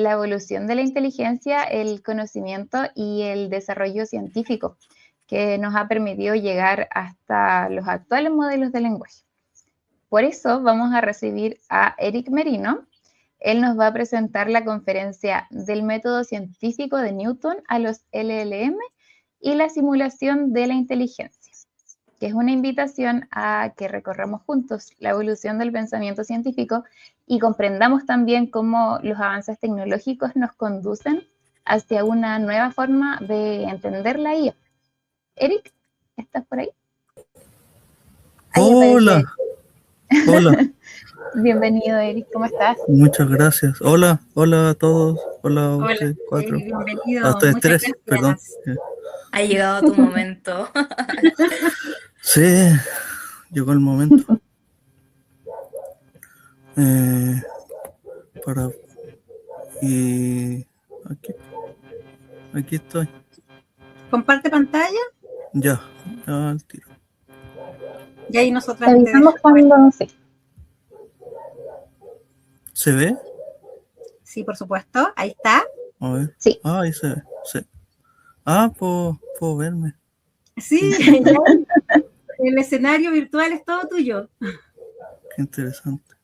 la evolución de la inteligencia, el conocimiento y el desarrollo científico, que nos ha permitido llegar hasta los actuales modelos de lenguaje. Por eso vamos a recibir a Eric Merino. Él nos va a presentar la conferencia del método científico de Newton a los LLM y la simulación de la inteligencia, que es una invitación a que recorramos juntos la evolución del pensamiento científico y comprendamos también cómo los avances tecnológicos nos conducen hacia una nueva forma de entender la IA. Eric, ¿estás por ahí? Hola. Hola. Bienvenido, Eric, ¿cómo estás? Muchas gracias. Hola a todos. Hola a ustedes, cuatro. Bienvenido. A ustedes tres, perdón. Ha llegado tu momento. Sí, llegó el momento. Y aquí estoy. ¿Comparte pantalla? Ya al tiro. Y ahí nosotros avisamos cuando sí. ¿Se ve? Sí, por supuesto. Ahí está. A ver. Sí. Ah, ahí se ve. Sí. Puedo verme. Sí. El escenario virtual es todo tuyo. Qué interesante.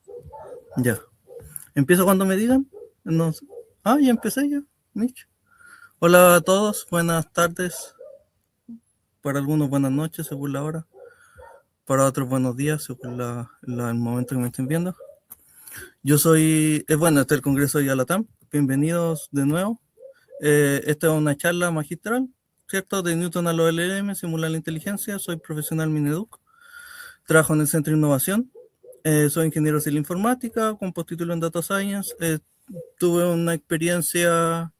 Ya. ¿Empiezo cuando me digan? No. Ya empecé ya, Mitch. Hola a todos, buenas tardes. Para algunos buenas noches, según la hora. Para otros buenos días, según el momento que me estén viendo. Yo soy, este es el Congreso de IALATAM. Bienvenidos de nuevo. Esta es una charla magistral, ¿cierto? De Newton a los LLM, simular la inteligencia. Soy profesional Mineduc. Trabajo en el Centro de Innovación. Soy ingeniero civil informática, con postítulo en Data Science. Tuve una experiencia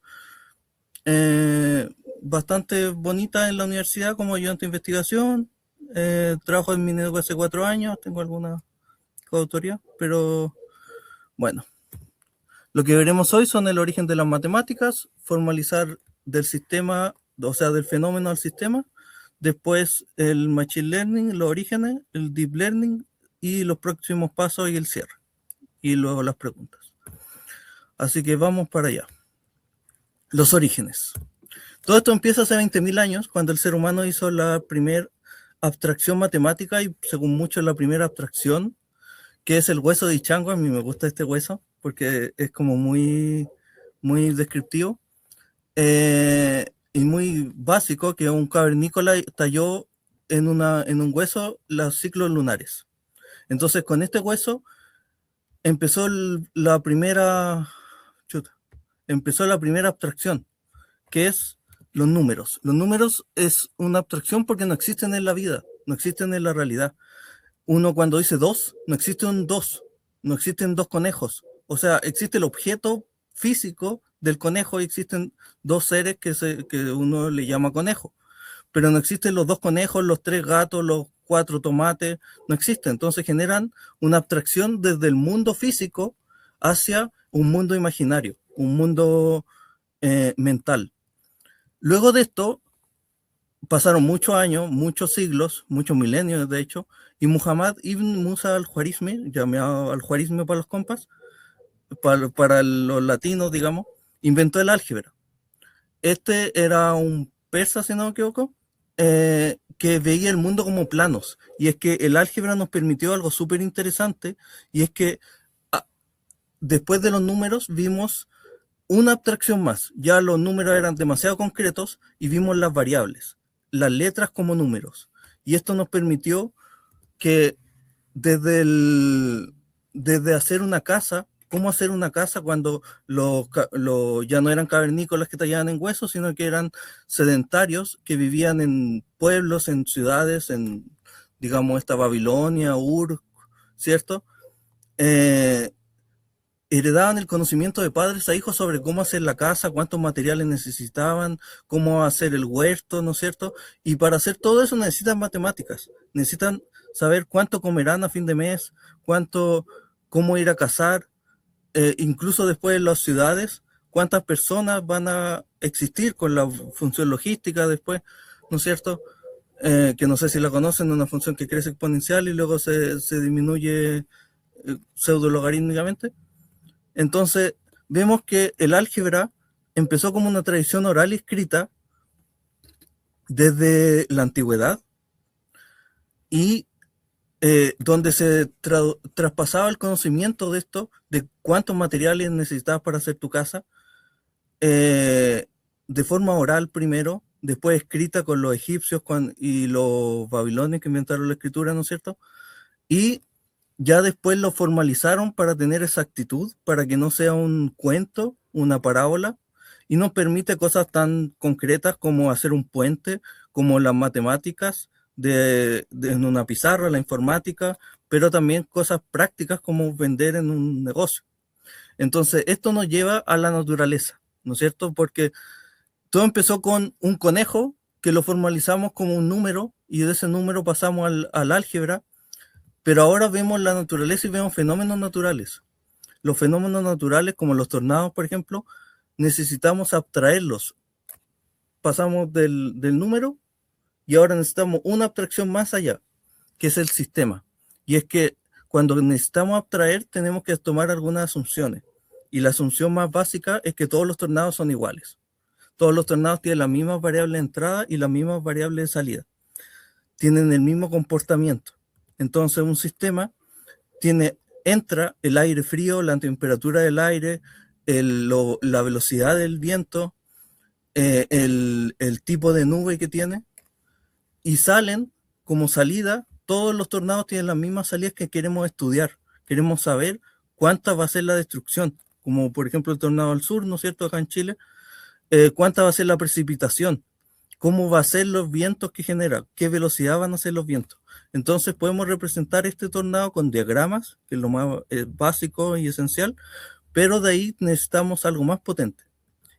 bastante bonita en la universidad como ayudante de investigación. Trabajo en Mineduc hace 4 años, tengo alguna coautoría, pero bueno. Lo que veremos hoy son el origen de las matemáticas, formalizar del sistema, o sea, del fenómeno al sistema, después el machine learning, los orígenes, el deep learning y los próximos pasos y el cierre, y luego las preguntas. Así que vamos para allá. Los orígenes. Todo esto empieza hace 20.000 años, cuando el ser humano hizo la primera abstracción matemática y, según muchos, la primera abstracción, que es el hueso de Ichango. A mí me gusta este hueso porque es como muy descriptivo y muy básico, que un cavernícola talló en un hueso los ciclos lunares. Entonces, con este hueso empezó la primera abstracción, que es los números. Los números es una abstracción porque no existen en la vida, no existen en la realidad. Uno cuando dice 2, no existe un 2, no existen 2 conejos. O sea, existe el objeto físico del conejo y existen 2 seres que uno le llama conejo. Pero no existen los 2 conejos, los 3 gatos, los 4 tomates, no existen. Entonces generan una abstracción desde el mundo físico hacia un mundo imaginario, un mundo mental. Luego de esto, pasaron muchos años, muchos siglos, muchos milenios de hecho, y Muhammad ibn Musa al-Khwarizmi, llamado al-Khwarizmi para los compas, para los latinos, digamos, inventó el álgebra. Este era un persa, si no me equivoco, que veía el mundo como planos, y es que el álgebra nos permitió algo súper interesante, y es que después de los números vimos una abstracción más. Ya los números eran demasiado concretos y vimos las variables, las letras como números. Y esto nos permitió que desde hacer una casa, cómo hacer una casa cuando ya no eran cavernícolas que tallaban en huesos, sino que eran sedentarios que vivían en pueblos, en ciudades, en, digamos, esta Babilonia, Ur, ¿cierto? Heredaban el conocimiento de padres a hijos sobre cómo hacer la casa, cuántos materiales necesitaban, cómo hacer el huerto, ¿no es cierto? Y para hacer todo eso necesitan matemáticas, necesitan saber cuánto comerán a fin de mes, cómo ir a cazar, incluso después en las ciudades, cuántas personas van a existir con la función logística después, ¿no es cierto? Que no sé si la conocen, una función que crece exponencial y luego se disminuye pseudo logarítmicamente. Entonces, vemos que el álgebra empezó como una tradición oral y escrita desde la antigüedad, y donde se traspasaba el conocimiento de esto, de cuántos materiales necesitabas para hacer tu casa, de forma oral primero, después escrita con los egipcios y los babilonios que inventaron la escritura, ¿no es cierto? Y ya después lo formalizaron para tener exactitud, para que no sea un cuento, una parábola, y nos permite cosas tan concretas como hacer un puente, como las matemáticas, en una pizarra, la informática, pero también cosas prácticas como vender en un negocio. Entonces, esto nos lleva a la naturaleza, ¿no es cierto? Porque todo empezó con un conejo que lo formalizamos como un número, y de ese número pasamos al álgebra, pero ahora vemos la naturaleza y vemos fenómenos naturales. Los fenómenos naturales, como los tornados, por ejemplo, necesitamos abstraerlos. Pasamos del número y ahora necesitamos una abstracción más allá, que es el sistema. Y es que cuando necesitamos abstraer, tenemos que tomar algunas asunciones. Y la asunción más básica es que todos los tornados son iguales. Todos los tornados tienen las mismas variables de entrada y las mismas variables de salida. Tienen el mismo comportamiento. Entonces, un sistema entra el aire frío, la temperatura del aire, la velocidad del viento, el tipo de nube que tiene, y salen como salida. Todos los tornados tienen las mismas salidas que queremos estudiar. Queremos saber cuánta va a ser la destrucción, como por ejemplo el tornado al sur, ¿no es cierto?, acá en Chile. Cuánta va a ser la precipitación, cómo va a ser los vientos que genera, qué velocidad van a ser los vientos. Entonces podemos representar este tornado con diagramas, que es lo más básico y esencial, pero de ahí necesitamos algo más potente.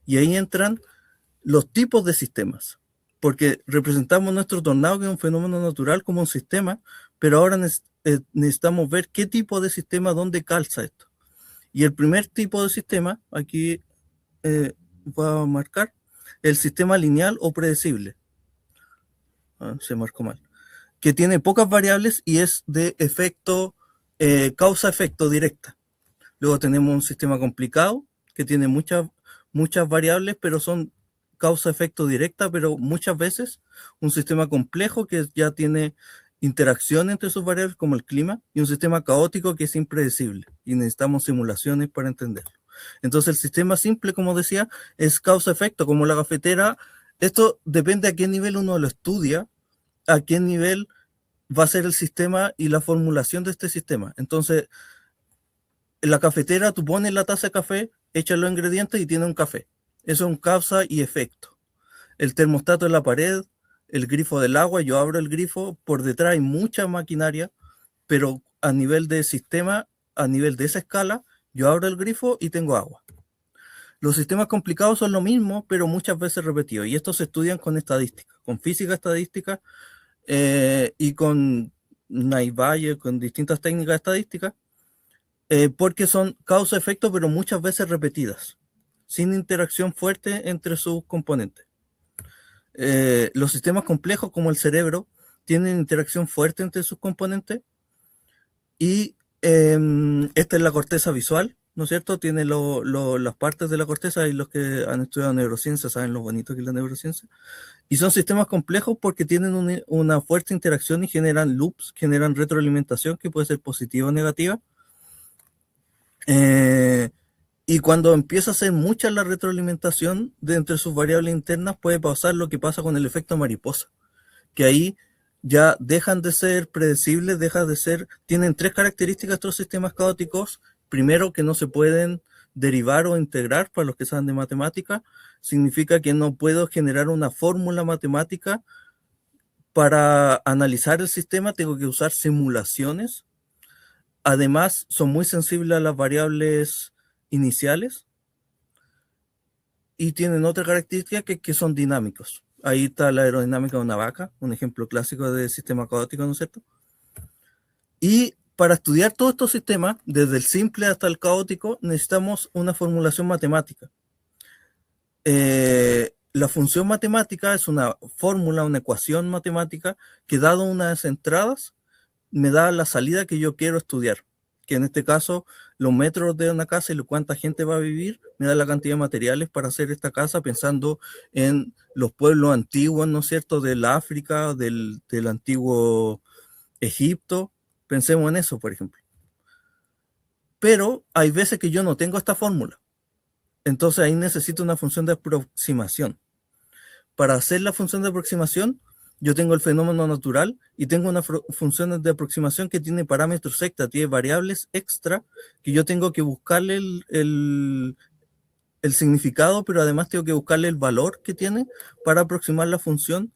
Y ahí entran los tipos de sistemas, porque representamos nuestro tornado, que es un fenómeno natural, como un sistema, pero ahora necesitamos ver qué tipo de sistema, dónde calza esto. Y el primer tipo de sistema, aquí voy a marcar, el sistema lineal o predecible. Se marcó mal. Que tiene pocas variables y es de efecto, causa-efecto directa. Luego tenemos un sistema complicado que tiene muchas variables, pero son causa-efecto directa, pero muchas veces un sistema complejo que ya tiene interacción entre sus variables, como el clima, y un sistema caótico que es impredecible y necesitamos simulaciones para entenderlo. Entonces el sistema simple, como decía, es causa-efecto, como la cafetera. Esto depende a qué nivel uno lo estudia, a qué nivel va a ser el sistema y la formulación de este sistema. Entonces, en la cafetera tú pones la taza de café, echas los ingredientes y tiene un café. Eso es un causa y efecto. El termostato en la pared, el grifo del agua, yo abro el grifo, por detrás hay mucha maquinaria, pero a nivel de sistema, a nivel de esa escala, yo abro el grifo y tengo agua. Los sistemas complicados son lo mismo, pero muchas veces repetidos, y estos se estudian con estadística, con física estadística, y con Naivalle, con distintas técnicas estadísticas, porque son causa-efecto, pero muchas veces repetidas, sin interacción fuerte entre sus componentes. Los sistemas complejos, como el cerebro, tienen interacción fuerte entre sus componentes, y esta es la corteza visual, ¿no es cierto? Tiene las partes de la corteza, y los que han estudiado neurociencia saben lo bonito que es la neurociencia. Y son sistemas complejos porque tienen una fuerte interacción y generan loops, generan retroalimentación que puede ser positiva o negativa. Y cuando empieza a ser mucha la retroalimentación de entre sus variables internas, puede pasar lo que pasa con el efecto mariposa, que ahí ya dejan de ser predecibles, tienen tres características estos sistemas caóticos. Primero, que no se pueden derivar o integrar. Para los que saben de matemática, significa que no puedo generar una fórmula matemática para analizar el sistema, tengo que usar simulaciones. Además, son muy sensibles a las variables iniciales, y tienen otra característica, que son dinámicos. Ahí está la aerodinámica de una vaca, un ejemplo clásico de sistema caótico, ¿no es cierto? Y para estudiar todos estos sistemas, desde el simple hasta el caótico, necesitamos una formulación matemática. La función matemática es una fórmula, una ecuación matemática que, dado unas entradas, me da la salida que yo quiero estudiar, que en este caso los metros de una casa y cuánta gente va a vivir, me da la cantidad de materiales para hacer esta casa pensando en los pueblos antiguos, ¿no es cierto?, del África, del antiguo Egipto. Pensemos en eso, por ejemplo. Pero hay veces que yo no tengo esta fórmula. Entonces ahí necesito una función de aproximación. Para hacer la función de aproximación, yo tengo el fenómeno natural y tengo una función de aproximación que tiene parámetros extra, tiene variables extra que yo tengo que buscarle el significado, pero además tengo que buscarle el valor que tiene para aproximar la función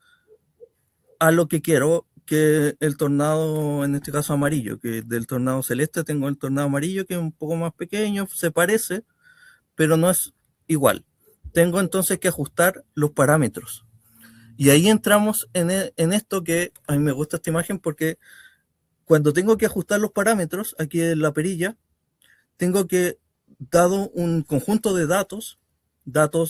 a lo que quiero, que el tornado, en este caso amarillo, que del tornado celeste tengo el tornado amarillo, que es un poco más pequeño, se parece, pero no es igual. Tengo entonces que ajustar los parámetros. Y ahí entramos en esto que a mí me gusta esta imagen porque cuando tengo que ajustar los parámetros, aquí en la perilla, tengo que, dado un conjunto de datos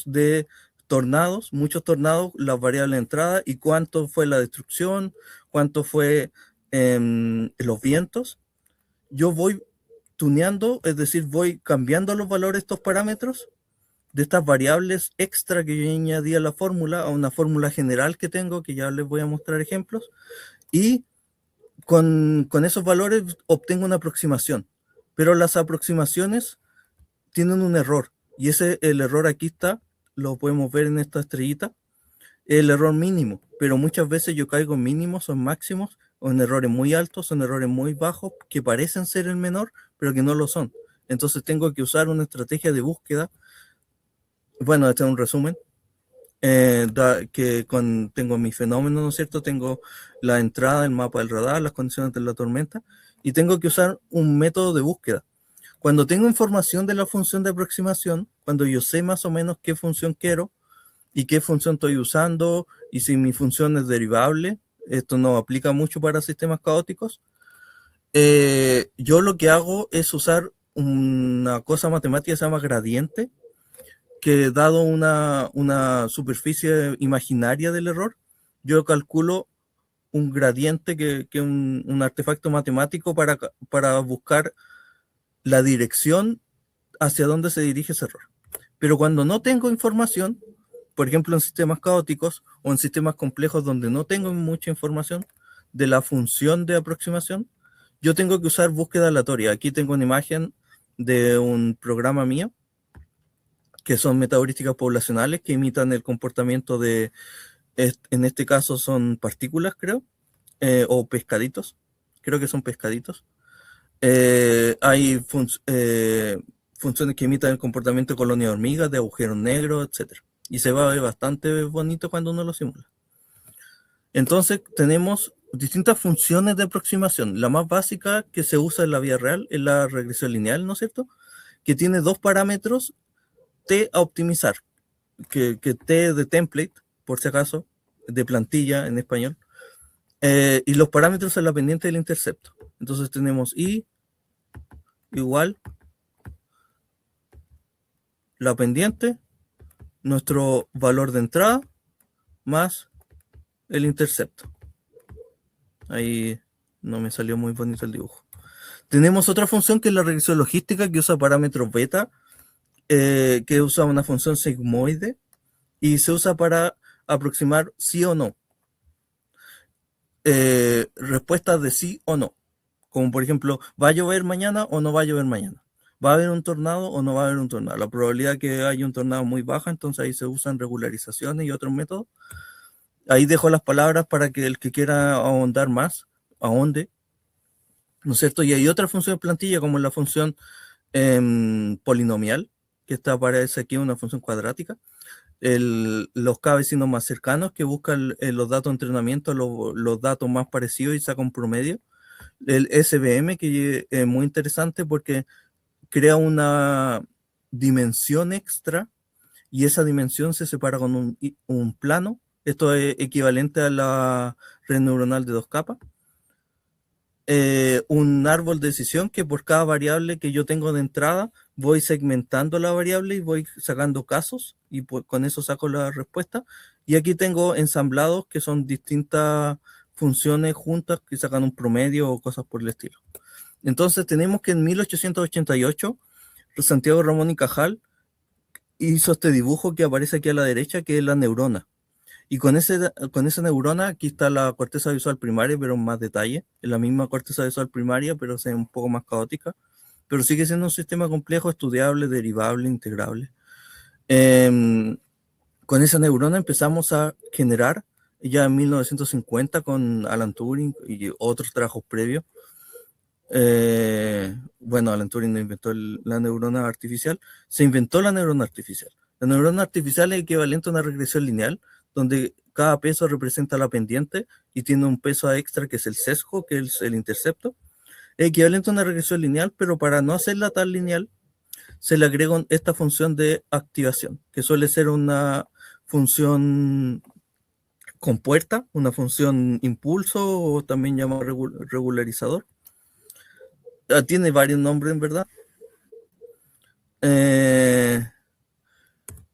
de tornados, muchos tornados, las variables de entrada y cuánto fue la destrucción, cuánto fue los vientos, yo voy tuneando, es decir, voy cambiando los valores de estos parámetros, de estas variables extra que yo añadí a la fórmula, a una fórmula general que tengo, que ya les voy a mostrar ejemplos, y con esos valores obtengo una aproximación. Pero las aproximaciones tienen un error, y el error aquí está, lo podemos ver en esta estrellita, el error mínimo, pero muchas veces yo caigo en mínimos o en máximos, o en errores muy altos, o en errores muy bajos, que parecen ser el menor, pero que no lo son. Entonces tengo que usar una estrategia de búsqueda. Bueno, este es un resumen, tengo mi fenómeno, ¿no es cierto? Tengo la entrada, el mapa del radar, las condiciones de la tormenta, y tengo que usar un método de búsqueda. Cuando tengo información de la función de aproximación, cuando yo sé más o menos qué función quiero y qué función estoy usando, y si mi función es derivable, esto no aplica mucho para sistemas caóticos, yo lo que hago es usar una cosa matemática que se llama gradiente, que dado una superficie imaginaria del error, yo calculo un gradiente que es un artefacto matemático para buscar la dirección hacia dónde se dirige ese error. Pero cuando no tengo información, por ejemplo en sistemas caóticos o en sistemas complejos donde no tengo mucha información de la función de aproximación, yo tengo que usar búsqueda aleatoria. Aquí tengo una imagen de un programa mío, que son metaheurísticas poblacionales que imitan el comportamiento en este caso son partículas, creo, o pescaditos, creo que son pescaditos. Hay funciones que imitan el comportamiento de colonia de hormigas, de agujeros negros, etc. Y se va a ver bastante bonito cuando uno lo simula. Entonces tenemos distintas funciones de aproximación. La más básica que se usa en la vida real es la regresión lineal, ¿no es cierto? Que tiene dos parámetros T a optimizar, que T de template, por si acaso, de plantilla en español, y los parámetros en la pendiente del intercepto. Entonces tenemos I igual la pendiente, nuestro valor de entrada, más el intercepto. Ahí no me salió muy bonito el dibujo. Tenemos otra función que es la regresión logística, que usa parámetros beta, que usa una función sigmoide y se usa para aproximar sí o no. Respuestas de sí o no. Como por ejemplo, ¿va a llover mañana o no va a llover mañana? ¿Va a haber un tornado o no va a haber un tornado? La probabilidad que haya un tornado es muy baja, entonces ahí se usan regularizaciones y otros métodos. Ahí dejo las palabras para que el que quiera ahondar más, ahonde, ¿no es cierto? Y hay otra función de plantilla como la función polinomial, que aparece aquí una función cuadrática. Los K vecinos más cercanos, que buscan los datos de entrenamiento, los datos más parecidos y saca un promedio. El SVM, que es muy interesante porque crea una dimensión extra y esa dimensión se separa con un plano. Esto es equivalente a la red neuronal de 2 capas. Un árbol de decisión que por cada variable que yo tengo de entrada voy segmentando la variable y voy sacando casos y con eso saco la respuesta. Y aquí tengo ensamblados que son distintas funciones juntas que sacan un promedio o cosas por el estilo. Entonces tenemos que en 1888 Santiago Ramón y Cajal hizo este dibujo que aparece aquí a la derecha, que es la neurona. Y con esa neurona, aquí está la corteza visual primaria, pero en más detalle. Es la misma corteza visual primaria, pero es un poco más caótica. Pero sigue siendo un sistema complejo, estudiable, derivable, integrable. Con esa neurona empezamos a generar, ya en 1950, con Alan Turing y otros trabajos previos. Bueno, Alan Turing no inventó la neurona artificial, se inventó la neurona artificial. La neurona artificial es equivalente a una regresión lineal, donde cada peso representa la pendiente y tiene un peso extra que es el sesgo, que es el intercepto. Es equivalente a una regresión lineal, pero para no hacerla tan lineal, se le agrega esta función de activación, que suele ser una función compuerta, una función impulso, o también llamado regularizador. Tiene varios nombres, en verdad.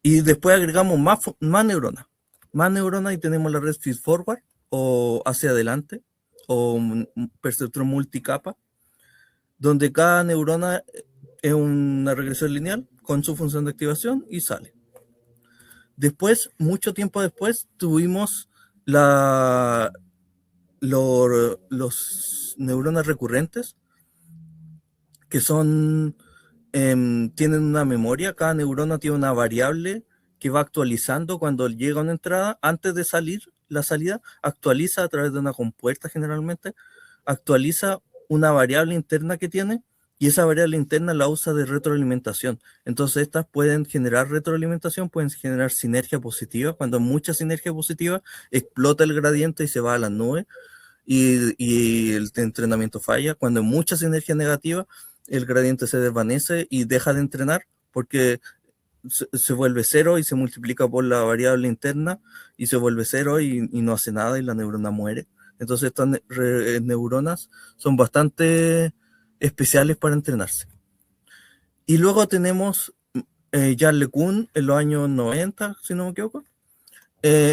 Y después agregamos más neuronas. Más neuronas y tenemos la red feed forward, o hacia adelante, o un perceptrón multicapa, donde cada neurona es una regresión lineal con su función de activación y sale. Después, mucho tiempo después, tuvimos los neuronas recurrentes, que son, tienen una memoria. Cada neurona tiene una variable que va actualizando cuando llega a una entrada. Antes de salir, la salida actualiza a través de una compuerta, generalmente, actualiza una variable interna que tiene, y esa variable interna la usa de retroalimentación. Entonces estas pueden generar retroalimentación, pueden generar sinergia positiva. Cuando hay mucha sinergia positiva, explota el gradiente y se va a la nube, y el entrenamiento falla. Cuando hay mucha sinergia negativa, el gradiente se desvanece y deja de entrenar, porque se vuelve cero y se multiplica por la variable interna, y se vuelve cero y no hace nada, y la neurona muere. Entonces estas neuronas son bastante especiales para entrenarse. Y luego tenemos Charles LeCun, en los años 90, si no me equivoco,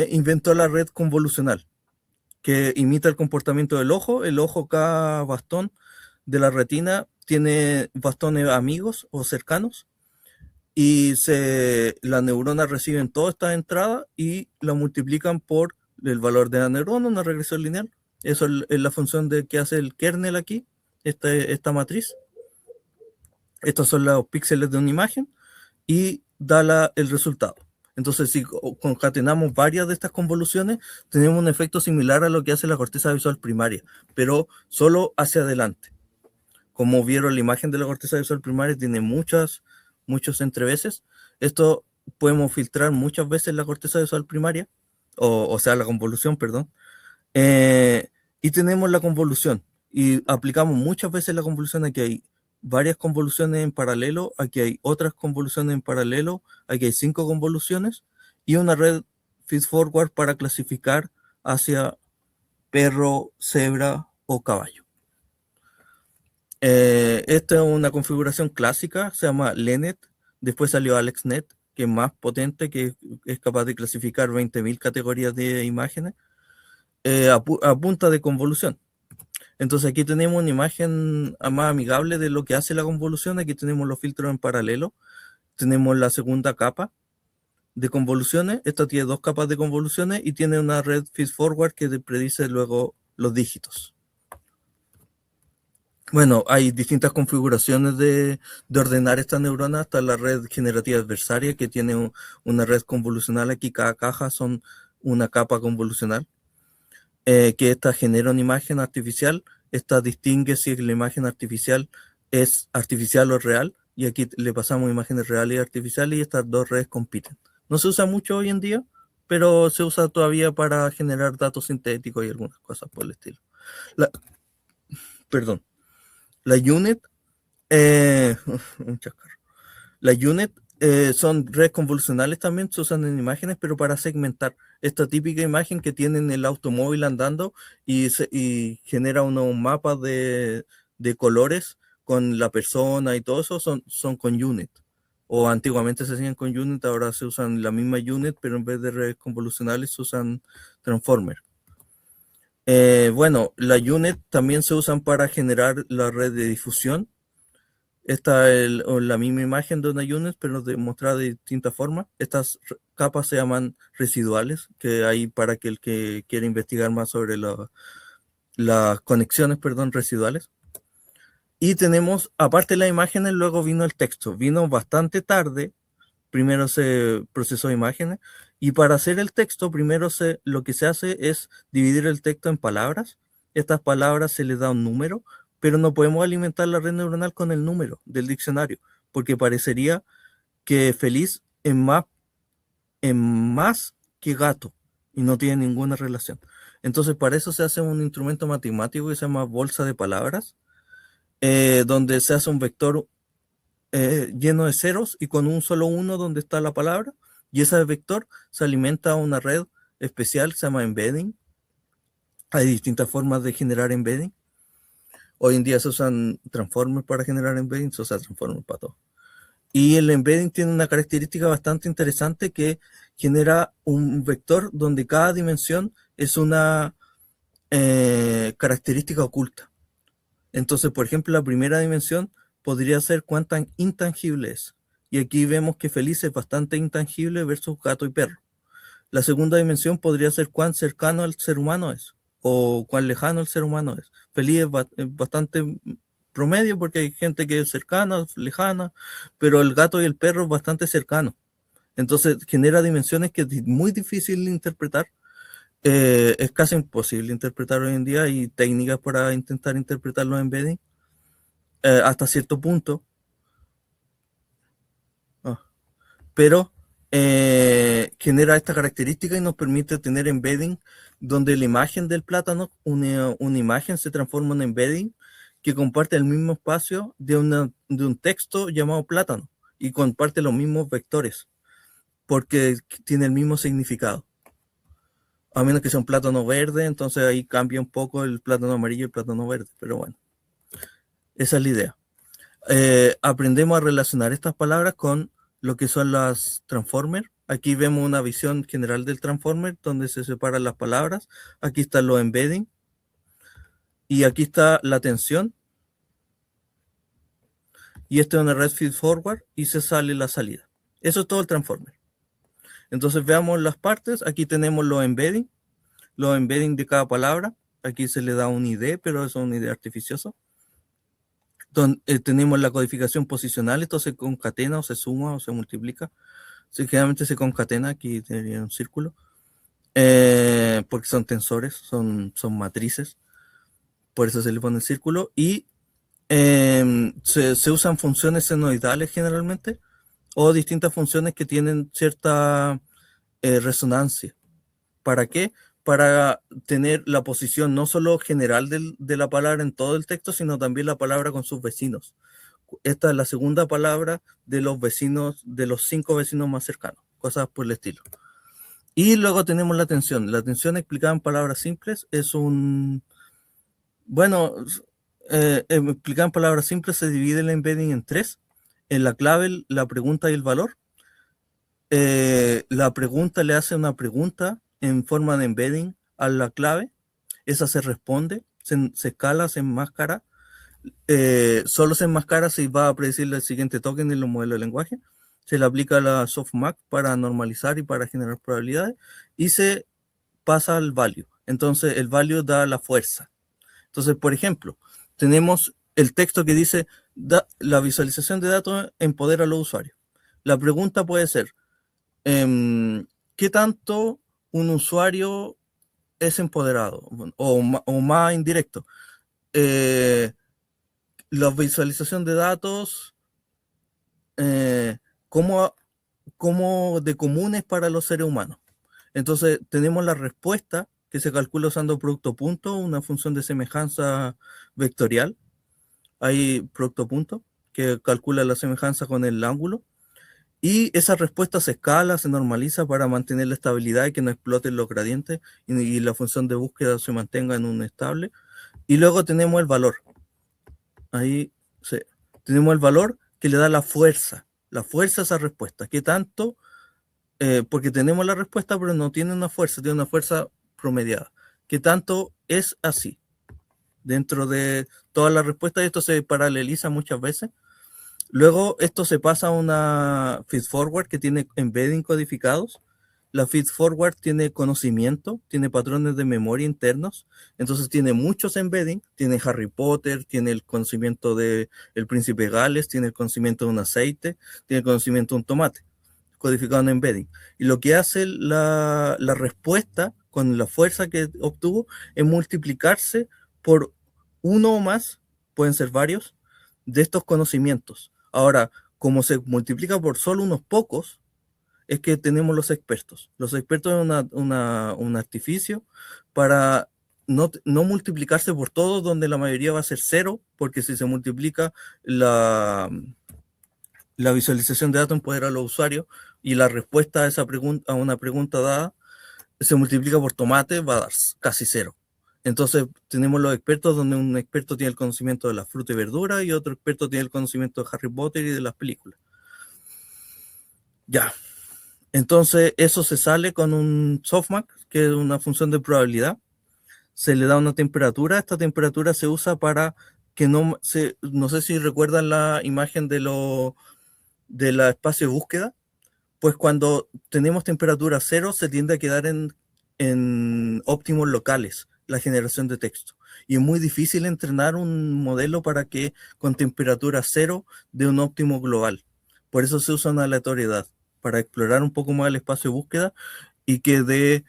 inventó la red convolucional, que imita el comportamiento del ojo. El ojo, cada bastón de la retina tiene bastones amigos o cercanos, y las neuronas reciben todas estas entradas y la multiplican por el valor de la neurona, una regresión lineal. Eso es la función que hace el kernel aquí, esta matriz. Estos son los píxeles de una imagen, y da el resultado. Entonces, si concatenamos varias de estas convoluciones, tenemos un efecto similar a lo que hace la corteza visual primaria, pero solo hacia adelante. Como vieron, la imagen de la corteza visual primaria tiene muchos entreveses. Esto podemos filtrar muchas veces la corteza visual primaria, o sea, la convolución, perdón. Y tenemos la convolución, y aplicamos muchas veces la convolución. Aquí hay varias convoluciones en paralelo, aquí hay otras convoluciones en paralelo, aquí hay 5 convoluciones, y una red feedforward para clasificar hacia perro, cebra o caballo. Esta es una configuración clásica, se llama LeNet. Después salió AlexNet, que es más potente, que es capaz de clasificar 20.000 categorías de imágenes a punta de convolución. Entonces aquí tenemos una imagen más amigable de lo que hace la convolución. Aquí tenemos los filtros en paralelo, tenemos la segunda capa de convoluciones. Esta tiene 2 capas de convoluciones y tiene una red feedforward que predice luego los dígitos. Bueno, hay distintas configuraciones de ordenar estas neuronas. Está la red generativa adversaria, que tiene una red convolucional. Aquí cada caja son una capa convolucional, que esta genera una imagen artificial. Esta distingue si la imagen artificial es artificial o real, y aquí le pasamos imágenes reales y artificiales, y estas dos redes compiten. No se usa mucho hoy en día, pero se usa todavía para generar datos sintéticos y algunas cosas por el estilo. La UNet, un chascarro. La UNet son redes convolucionales, también se usan en imágenes, pero para segmentar. Esta típica imagen que tienen el automóvil andando y genera unos mapas de colores con la persona y todo eso, son con UNet. O antiguamente se hacían con UNet, ahora se usan la misma UNet, pero en vez de redes convolucionales se usan Transformer. Bueno, la UNet también se usan para generar la red de difusión. Esta es la misma imagen de una UNet, pero mostrada de distintas formas. Estas capas se llaman residuales, que hay para que el que quiera investigar más sobre las conexiones, perdón, residuales. Y tenemos, aparte de las imágenes, luego vino el texto. Vino bastante tarde. Primero se procesó imágenes. Y para hacer el texto, primero lo que se hace es dividir el texto en palabras. Estas palabras se les da un número, pero no podemos alimentar la red neuronal con el número del diccionario, porque parecería que feliz es más que gato, y no tiene ninguna relación. Entonces, para eso se hace un instrumento matemático que se llama bolsa de palabras, donde se hace un vector lleno de ceros y con un solo uno donde está la palabra, y ese vector se alimenta a una red especial que se llama embedding. Hay distintas formas de generar embedding. Hoy en día se usan transformers para generar embedding, se usa transformers para todo. Y el embedding tiene una característica bastante interesante, que genera un vector donde cada dimensión es una característica oculta. Entonces, por ejemplo, la primera dimensión podría ser cuán tan intangible es. Y aquí vemos que feliz es bastante intangible versus gato y perro. La segunda dimensión podría ser cuán cercano al ser humano es, o cuán lejano el ser humano es. Feliz es bastante promedio, porque hay gente que es cercana, lejana, pero el gato y el perro es bastante cercano. Entonces genera dimensiones que es muy difícil de interpretar. Es casi imposible interpretar hoy en día. Hay técnicas para intentar interpretar los embedding hasta cierto punto. Pero genera esta característica y nos permite tener embedding donde la imagen del plátano, una imagen se transforma en embedding que comparte el mismo espacio de un texto llamado plátano y comparte los mismos vectores porque tiene el mismo significado. A menos que sea un plátano verde, entonces ahí cambia un poco el plátano amarillo y el plátano verde, pero bueno, esa es la idea. Aprendemos a relacionar estas palabras con lo que son las transformers. Aquí vemos una visión general del transformer donde se separan las palabras. Aquí están los embedding. Y aquí está la tensión. Y esta es una red feed forward y se sale la salida. Eso es todo el transformer. Entonces veamos las partes. Aquí tenemos los embedding de cada palabra. Aquí se le da un ID, pero es un ID artificioso. Tenemos la codificación posicional, esto se concatena o se suma o se multiplica. Sí, generalmente se concatena, aquí tenía un círculo, porque son tensores, son matrices, por eso se le pone el círculo. Y se usan funciones senoidales generalmente, o distintas funciones que tienen cierta resonancia. ¿Para qué? Para tener la posición no solo general de la palabra en todo el texto, sino también la palabra con sus vecinos. Esta es la segunda palabra de los vecinos, de los 5 vecinos más cercanos, cosas por el estilo. Y luego tenemos la tensión. La tensión, explicada en palabras simples, es explicada en palabras simples, se divide el embedding en 3. En la clave, la pregunta y el valor. La pregunta le hace una pregunta en forma de embedding a la clave. Esa se responde, se escala, se enmascara. Solo se enmascara si va a predecir el siguiente token en los modelos de lenguaje. Se le aplica la softmax para normalizar y para generar probabilidades. Y se pasa al value. Entonces el value da la fuerza. Entonces, por ejemplo, tenemos el texto que dice la visualización de datos empodera a los usuarios. La pregunta puede ser, ¿qué tanto un usuario es empoderado o más indirecto? La visualización de datos, ¿cómo de común es para los seres humanos? Entonces tenemos la respuesta que se calcula usando producto punto, una función de semejanza vectorial. Hay producto punto que calcula la semejanza con el ángulo. Y esa respuesta se escala, se normaliza para mantener la estabilidad y que no exploten los gradientes y la función de búsqueda se mantenga en un estable. Y luego tenemos el valor. Ahí tenemos el valor que le da la fuerza a esa respuesta. ¿Qué tanto? Porque tenemos la respuesta, pero no tiene una fuerza, tiene una fuerza promediada. qué tanto es así. Dentro de todas las respuestas, esto se paraleliza muchas veces. Luego esto se pasa a una feedforward que tiene embedding codificados. La feedforward tiene conocimiento, tiene patrones de memoria internos, entonces tiene muchos embedding, tiene Harry Potter, tiene el conocimiento de el príncipe Gales, tiene el conocimiento de un aceite, tiene el conocimiento de un tomate, codificado en embedding. Y lo que hace la respuesta con la fuerza que obtuvo es multiplicarse por uno o más, pueden ser varios, de estos conocimientos. Ahora, como se multiplica por solo unos pocos, es que tenemos los expertos. Los expertos es un artificio para no multiplicarse por todos, donde la mayoría va a ser cero, porque si se multiplica la visualización de datos en poder a los usuarios y la respuesta a, esa pregunta, a una pregunta dada se multiplica por tomate, va a dar casi cero. Entonces tenemos los expertos donde un experto tiene el conocimiento de la fruta y verdura y otro experto tiene el conocimiento de Harry Potter y de las películas. Ya. Entonces eso se sale con un softmax, que es una función de probabilidad. Se le da una temperatura. Esta temperatura se usa para que no sé si recuerdan la imagen de la espacio de búsqueda. Pues cuando tenemos temperatura cero se tiende a quedar en óptimos locales la generación de texto. Y es muy difícil entrenar un modelo para que con temperatura cero dé un óptimo global. Por eso se usa una aleatoriedad, para explorar un poco más el espacio de búsqueda y que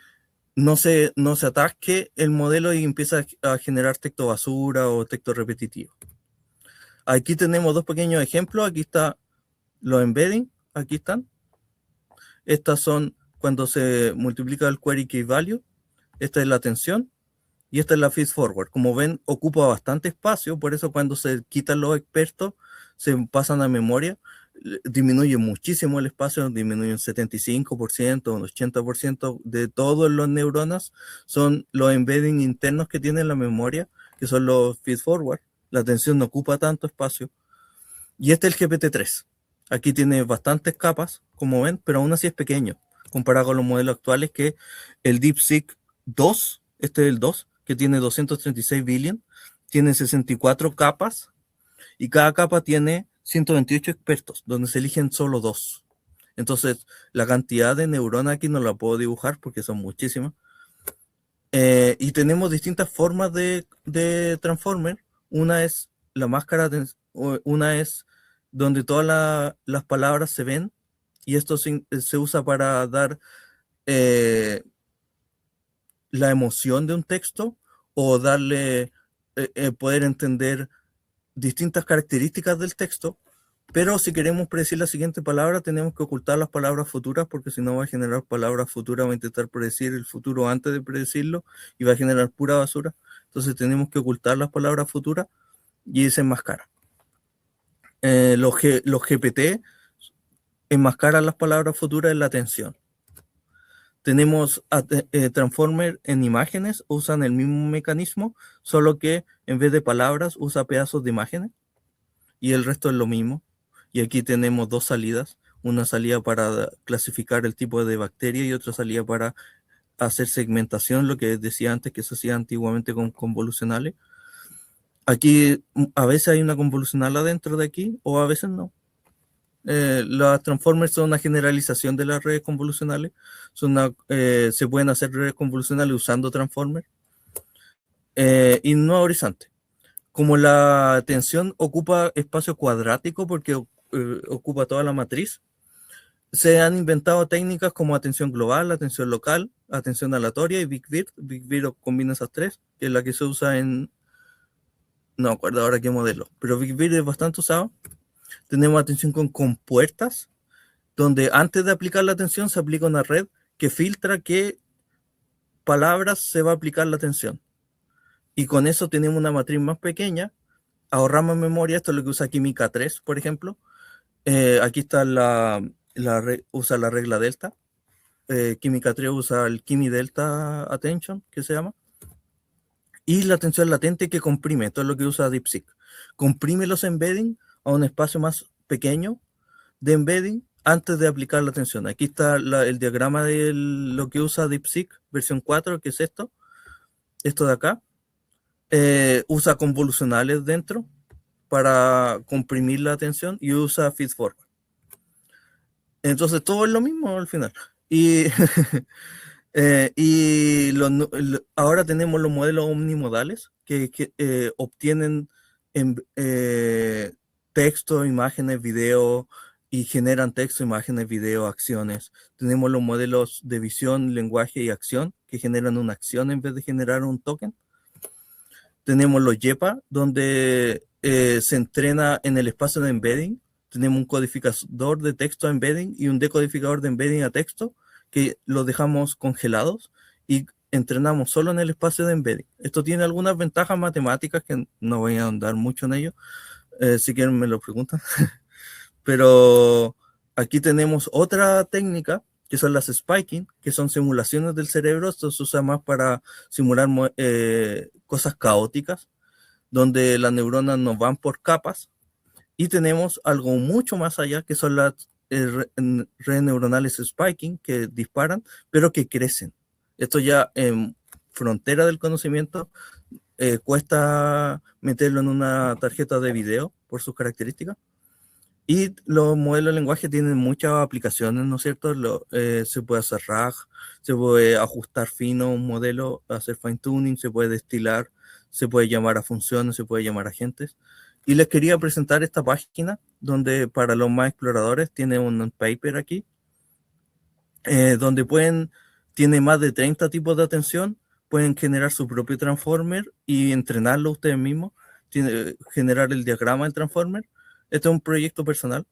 no se atasque el modelo y empieza a generar texto basura o texto repetitivo. Aquí tenemos dos pequeños ejemplos. Aquí está los embedding, aquí están. Estas son cuando se multiplica el query key value. Esta es la atención y esta es la feed forward. Como ven, ocupa bastante espacio, por eso cuando se quitan los expertos, se pasan a memoria, disminuye muchísimo el espacio, disminuye un 75%, un 80% de todos los neuronas, son los embedding internos que tiene la memoria, que son los feed forward. La atención no ocupa tanto espacio. Y este es el GPT-3. Aquí tiene bastantes capas, como ven, pero aún así es pequeño, comparado con los modelos actuales, que el DeepSeek 2, este es el 2, que tiene 236 billion, tiene 64 capas, y cada capa tiene 128 expertos, donde se eligen solo 2. Entonces, la cantidad de neuronas aquí no la puedo dibujar, porque son muchísimas. Y tenemos distintas formas de transformer. Una es la máscara, una es donde todas las palabras se ven, y esto se usa para dar la emoción de un texto o darle, poder entender distintas características del texto, pero si queremos predecir la siguiente palabra, tenemos que ocultar las palabras futuras, porque si no va a generar palabras futuras, va a intentar predecir el futuro antes de predecirlo, y va a generar pura basura. Entonces tenemos que ocultar las palabras futuras, y se enmascara. Los GPT enmascaran las palabras futuras en la atención. Tenemos Transformer en imágenes, usan el mismo mecanismo, solo que en vez de palabras usa pedazos de imágenes, y el resto es lo mismo. Y aquí tenemos dos salidas, una salida para clasificar el tipo de bacteria y otra salida para hacer segmentación, lo que decía antes que se hacía antiguamente con convolucionales. Aquí a veces hay una convolucional adentro de aquí, o a veces no. Las transformers son una generalización de las redes convolucionales. Se pueden hacer redes convolucionales usando transformers. Y no horizonte. Como la atención ocupa espacio cuadrático porque ocupa toda la matriz, se han inventado técnicas como atención global, atención local, atención aleatoria y BigVirt. BigVirt combina esas tres, que es la que se usa en... No me acuerdo ahora qué modelo, pero BigVirt es bastante usado. Tenemos atención con compuertas, donde antes de aplicar la atención se aplica una red que filtra qué palabras se va a aplicar la atención. Y con eso tenemos una matriz más pequeña, ahorramos memoria. Esto es lo que usa Química 3, por ejemplo. Aquí está usa la regla delta. Química 3 usa el Kimi Delta Attention, que se llama. Y la atención latente que comprime, todo lo que usa DeepSeek. Comprime los embedding a un espacio más pequeño de embedding antes de aplicar la atención. Aquí está el diagrama de lo que usa DeepSeek versión 4, que es esto. esto de acá, usa convolucionales dentro para comprimir la atención y usa feedforward. Entonces todo es lo mismo al final. Y, ahora tenemos los modelos omnimodales que obtienen texto, imágenes, video y generan texto, imágenes, video, acciones. Tenemos los modelos de visión, lenguaje y acción que generan una acción en vez de generar un token. Tenemos los YEPA, donde se entrena en el espacio de embedding. Tenemos un codificador de texto a embedding y un decodificador de embedding a texto que los dejamos congelados y entrenamos solo en el espacio de embedding. Esto tiene algunas ventajas matemáticas que no voy a ahondar mucho en ello. Si quieren me lo preguntan. Pero aquí tenemos otra técnica que son las spiking, que son simulaciones del cerebro. Esto se usa más para simular cosas caóticas, donde las neuronas nos van por capas. Y tenemos algo mucho más allá, que son las redes neuronales spiking, que disparan, pero que crecen. Esto ya en frontera del conocimiento, cuesta meterlo en una tarjeta de video por sus características. Y los modelos de lenguaje tienen muchas aplicaciones, ¿no es cierto? Se puede hacer RAG, se puede ajustar fino un modelo, hacer fine tuning, se puede destilar, se puede llamar a funciones, se puede llamar a agentes. Y les quería presentar esta página donde para los más exploradores tiene un paper aquí, donde tiene más de 30 tipos de atención, pueden generar su propio transformer y entrenarlo ustedes mismos, generar el diagrama del transformer. Este es un proyecto personal,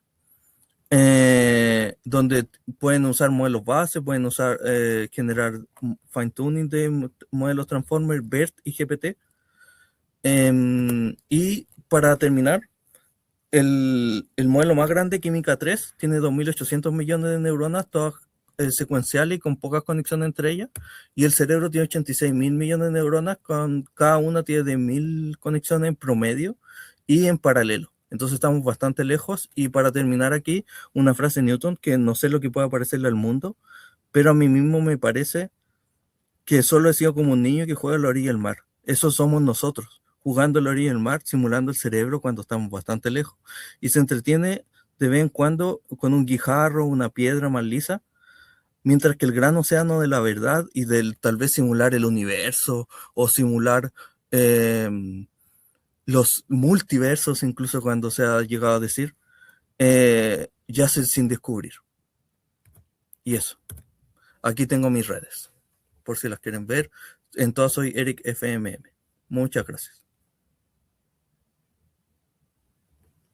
donde pueden usar modelos base, pueden generar fine tuning de modelos transformer, BERT y GPT. Y para terminar, el modelo más grande, Química 3, tiene 2.800 millones de neuronas, todas secuenciales y con pocas conexiones entre ellas, y el cerebro tiene 86.000 millones de neuronas, con cada una tiene 10.000 conexiones en promedio y en paralelo. Entonces estamos bastante lejos. Y para terminar aquí, una frase de Newton que no sé lo que pueda parecerle al mundo, pero a mí mismo me parece que solo he sido como un niño que juega a la orilla del mar. Eso somos nosotros, jugando a la orilla del mar, simulando el cerebro cuando estamos bastante lejos. Y se entretiene de vez en cuando con un guijarro, una piedra más lisa, mientras que el gran océano de la verdad y del tal vez simular el universo o simular los multiversos, incluso cuando se ha llegado a decir, yace sin descubrir. Y eso. Aquí tengo mis redes, por si las quieren ver. En todas soy Eric FMM. Muchas gracias.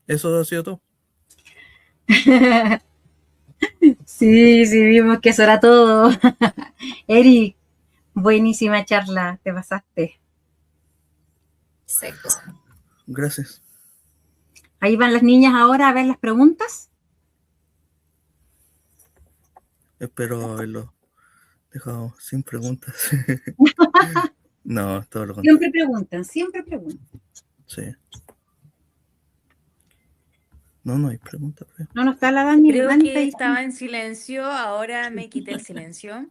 ¿Eso ha sido todo? Sí, vimos que eso era todo. Eric, buenísima charla, te pasaste. Seco. Gracias. Ahí van las niñas ahora a ver las preguntas. Espero haberlo dejado sin preguntas. No, todo lo contrario. Siempre preguntan. Sí. No hay preguntas. No está la Dani. Creo Dani que estaba en silencio, ahora me quité el silencio.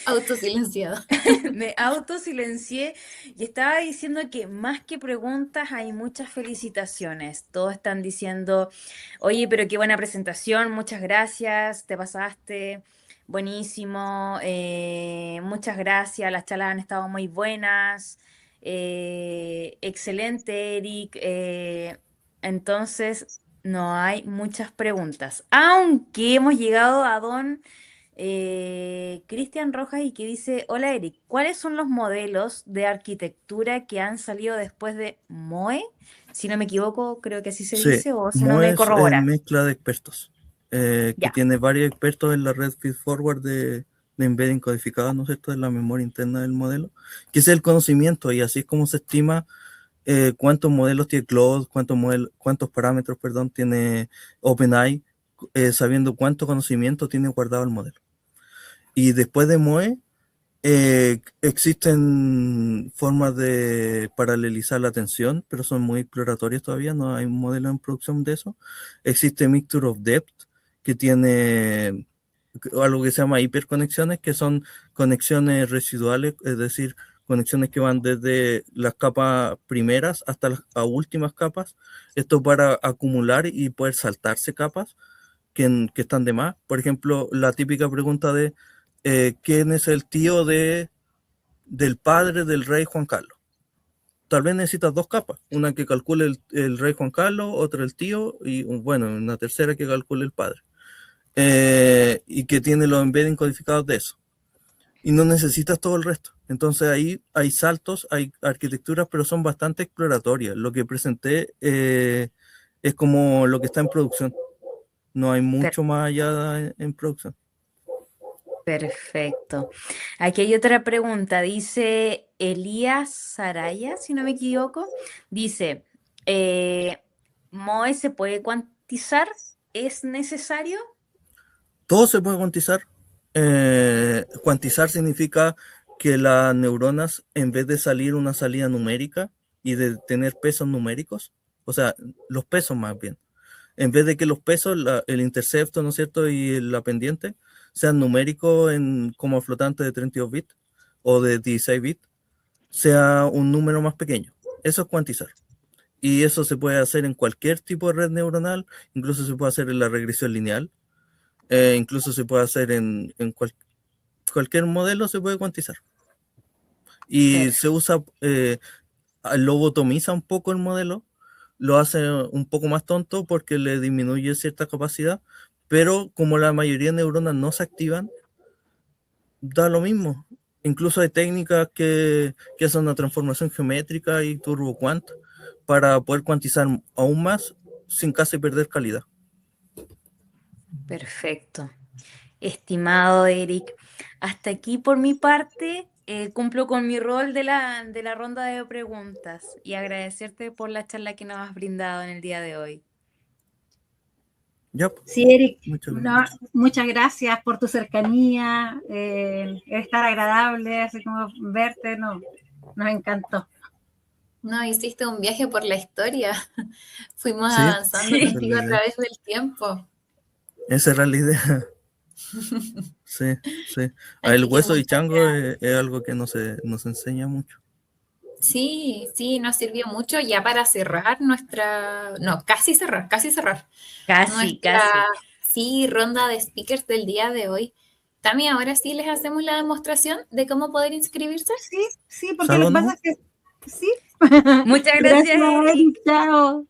Autosilenciado. Me autosilencié y estaba diciendo que más que preguntas hay muchas felicitaciones. Todos están diciendo, oye, pero qué buena presentación, muchas gracias, te pasaste, buenísimo, muchas gracias, las charlas han estado muy buenas, excelente, Eric. Entonces, no hay muchas preguntas, aunque hemos llegado a don... Cristian Rojas y que dice, hola Eric, ¿cuáles son los modelos de arquitectura que han salido después de MOE? Si no me equivoco, creo que así se dice, o si no me es corrobora. mezcla de expertos, que Ya. tiene varios expertos en la red feedforward de embedding codificado, ¿no es cierto?, en la memoria interna del modelo, que es el conocimiento, y así es como se estima cuántos modelos tiene Claude, cuántos parámetros, tiene OpenAI, sabiendo cuánto conocimiento tiene guardado el modelo. Y después de MOE, existen formas de paralelizar la atención, pero son muy exploratorias todavía, no hay un modelo en producción de eso. Existe Mixture of Depth, que tiene algo que se llama hiperconexiones, que son conexiones residuales, es decir, conexiones que van desde las capas primeras hasta las últimas capas. Esto para acumular y poder saltarse capas que están de más. Por ejemplo, la típica pregunta de ¿quién es el tío del padre del rey Juan Carlos? Tal vez necesitas dos capas, una que calcule el rey Juan Carlos, otra el tío, y bueno, una tercera que calcule el padre. Y que tiene los embeddings codificados de eso. Y no necesitas todo el resto. Entonces ahí hay saltos, hay arquitecturas, pero son bastante exploratorias. Lo que presenté es como lo que está en producción. No hay mucho más allá en producción. Perfecto. Aquí hay otra pregunta. Dice Elías Saraya, si no me equivoco. Dice, ¿MOE se puede cuantizar? ¿Es necesario? Todo se puede cuantizar. Cuantizar significa que las neuronas, en vez de salir una salida numérica y de tener pesos numéricos, o sea, los pesos más bien, en vez de que los pesos, el intercepto, ¿no es cierto?, y la pendiente sean numéricos como flotante de 32 bits o de 16 bits, sea un número más pequeño. Eso es cuantizar. Y eso se puede hacer en cualquier tipo de red neuronal, incluso se puede hacer en la regresión lineal, incluso se puede hacer en cualquier modelo, se puede cuantizar. Y se usa, lobotomiza un poco el modelo, lo hace un poco más tonto porque le disminuye cierta capacidad, pero como la mayoría de neuronas no se activan, da lo mismo. Incluso hay técnicas que hacen una transformación geométrica y turboquant para poder cuantizar aún más sin casi perder calidad. Perfecto. Estimado Eric, hasta aquí por mi parte. Cumplo con mi rol de la ronda de preguntas y agradecerte por la charla que nos has brindado en el día de hoy. Yep. Sí, Eric, Muchas muchas gracias por tu cercanía, estar agradable, así como verte, nos encantó. No, hiciste un viaje por la historia. Fuimos Sí, avanzando esa contigo es a la idea. través del tiempo. Esa era la idea. Sí, sí. El Así que hueso y muchas chango gracias. es algo que no se enseña mucho. Sí, sí, nos sirvió mucho ya para cerrar nuestra, no, casi cerrar Casi. nuestra, sí, ronda de speakers del día de hoy. Tami, ahora sí les hacemos la demostración de cómo poder inscribirse. Sí, porque lo que pasa es que sí. Muchas Gracias, gracias, Eric. Eric, chao.